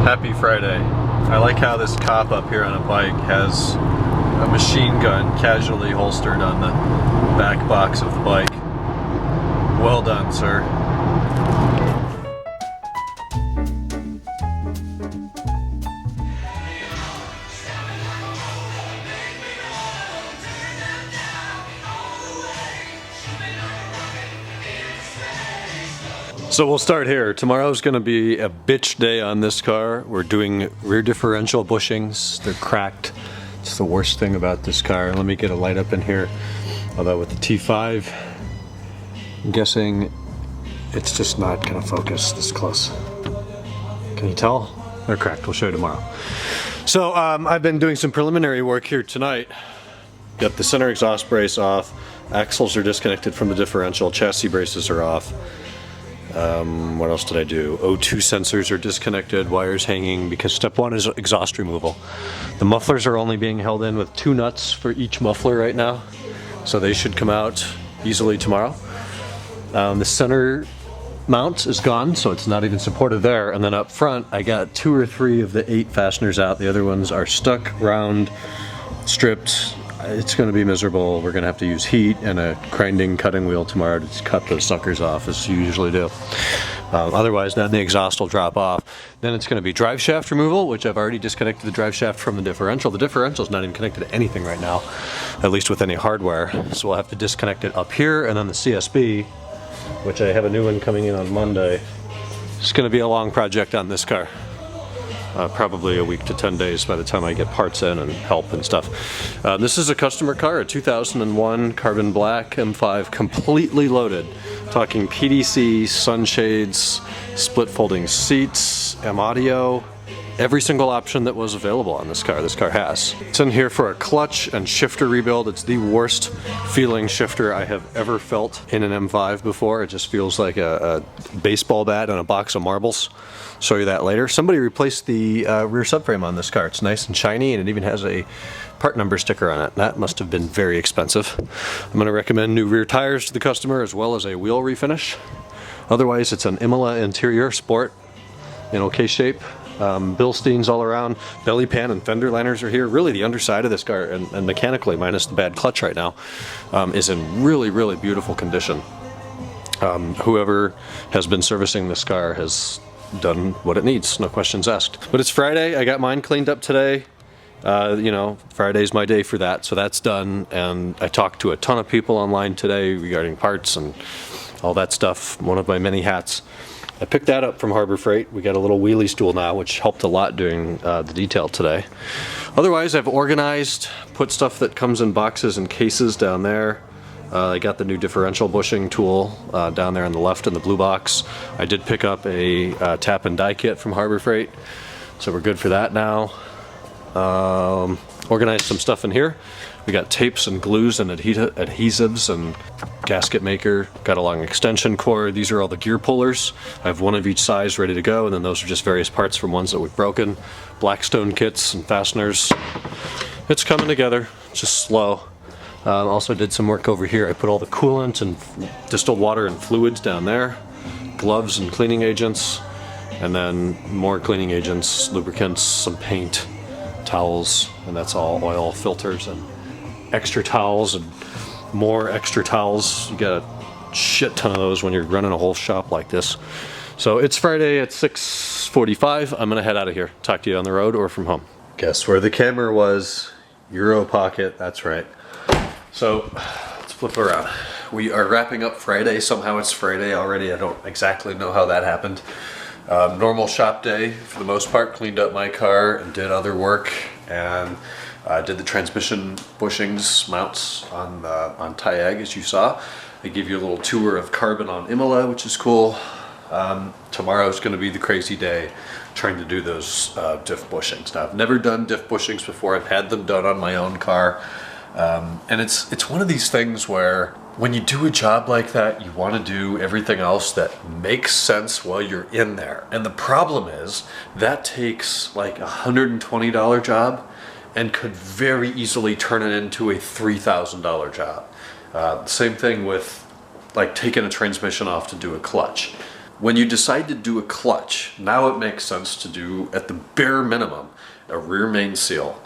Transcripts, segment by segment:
Happy Friday. I like how this cop up here on a bike has a machine gun casually holstered on the back box of the bike. Well done, sir. So we'll start here. Tomorrow's gonna be a bitch day on this car. We're doing rear differential bushings. They're cracked. It's the worst thing about this car. Let me get a light up in here. Although with the T5, I'm guessing it's just not gonna focus this close. Can you tell? They're cracked. We'll show you tomorrow. So I've been doing some preliminary work here tonight. Got the center exhaust brace off. Axles are disconnected from the differential. Chassis braces are off. What else did I do? O2 sensors are disconnected, wires hanging, because step one is exhaust removal. The mufflers are only being held in with 2 nuts for each muffler right now, so they should come out easily tomorrow. The center mount is gone, so it's not even supported there, and then up front I got 2 or 3 of the 8 fasteners out. The other ones are stuck, round, stripped. It's going to be miserable. We're going to have to use heat and a grinding cutting wheel tomorrow to cut those suckers off, as you usually do. Otherwise, then the exhaust will drop off. Then it's going to be drive shaft removal, which I've already disconnected the drive shaft from the differential. The differential is not even connected to anything right now, at least with any hardware. So we'll have to disconnect it up here, and then the CSB, which I have a new one coming in on Monday. It's going to be a long project on this car. Probably a week to 10 days by the time I get parts in and help and stuff. This is a customer car, a 2001 carbon black M5, completely loaded. Talking PDC, sunshades, split folding seats, M audio, every single option that was available on this car has. It's in here for a clutch and shifter rebuild. It's the worst feeling shifter I have ever felt in an M5 before. It just feels like a baseball bat and a box of marbles. Show you that later. Somebody replaced the rear subframe on this car. It's nice and shiny, and it even has a part number sticker on it. That must have been very expensive. I'm going to recommend new rear tires to the customer, as well as a wheel refinish. Otherwise, it's an Imola interior sport in okay shape. Bilsteins all around. Belly pan and fender liners are here. Really, the underside of this car, and mechanically, minus the bad clutch right now, is in really, really beautiful condition. Whoever has been servicing this car has done what it needs, no questions asked. But it's Friday. I got mine cleaned up today. You know, Friday's my day for that, so that's done. And I talked to a ton of people online today regarding parts and all that stuff. One of my many hats. I picked that up from Harbor Freight. We got a little wheelie stool now, which helped a lot doing the detail today. Otherwise, I've organized, put stuff that comes in boxes and cases down there. I got the new differential bushing tool down there on the left in the blue box. I did pick up a tap and die kit from Harbor Freight, so we're good for that now. Organized some stuff in here. We got tapes and glues and adhesives and gasket maker. Got a long extension cord. These are all the gear pullers. I have one of each size ready to go, and then those are just various parts from ones that we've broken. Blackstone kits and fasteners. It's coming together, it's just slow. Also did some work over here. I put all the coolant and distilled water and fluids down there, gloves and cleaning agents, and then more cleaning agents, lubricants, some paint, towels, and that's all oil filters and extra towels and more extra towels. You get a shit ton of those when you're running a whole shop like this. So it's Friday at 6:45. I'm gonna head out of here. Talk to you on the road or from home. Guess where the camera was? Euro pocket, that's right. So let's flip around. We are wrapping up Friday. Somehow it's Friday already. I don't exactly know how that happened. Normal shop day for the most part. Cleaned up my car and did other work, and did the transmission bushings mounts on Tyag, as you saw. I gave you a little tour of carbon on Imola, which is cool. Tomorrow's going to be the crazy day trying to do those diff bushings. Now, I've never done diff bushings before. I've had them done on my own car. And it's one of these things where when you do a job like that, you want to do everything else that makes sense while you're in there. And the problem is that takes like a $120 job and could very easily turn it into a $3,000 job. Same thing with like taking a transmission off to do a clutch. When you decide to do a clutch, now it makes sense to do, at the bare minimum, a rear main seal,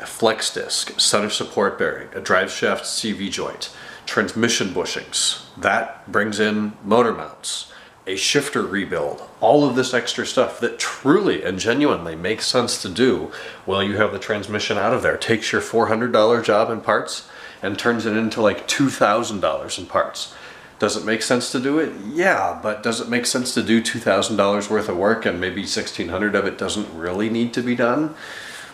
a flex disc, center support bearing, a drive shaft CV joint, transmission bushings. That brings in motor mounts, a shifter rebuild, all of this extra stuff that truly and genuinely makes sense to do while you have the transmission out of there. Takes your $400 job in parts and turns it into like $2,000 in parts. Does it make sense to do it? Yeah, but does it make sense to do $2,000 worth of work and maybe $1,600 of it doesn't really need to be done?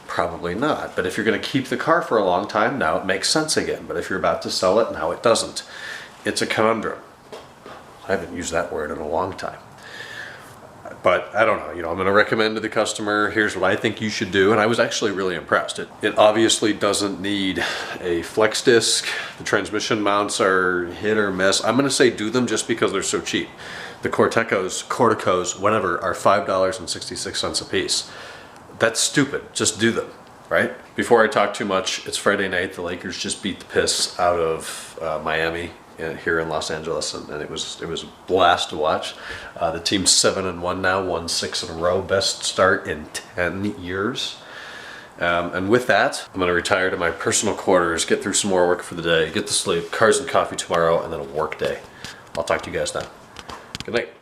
Probably not. But if you're going to keep the car for a long time, now it makes sense again. But if you're about to sell it, now it doesn't. It's a conundrum. I haven't used that word in a long time. But I don't know, I'm going to recommend to the customer, here's what I think you should do. And I was actually really impressed. It obviously doesn't need a flex disc. The transmission mounts are hit or miss. I'm going to say do them just because they're so cheap. The Corticos, whatever, are $5.66 a piece. That's stupid. Just do them, right? Before I talk too much, it's Friday night. The Lakers just beat the piss out of Miami here in Los Angeles, and it was a blast to watch. The team's 7-1 now, won 6 in a row, best start in 10 years. And with that, I'm going to retire to my personal quarters, get through some more work for the day, get to sleep, cars and coffee tomorrow, and then a work day. I'll talk to you guys then. Good night.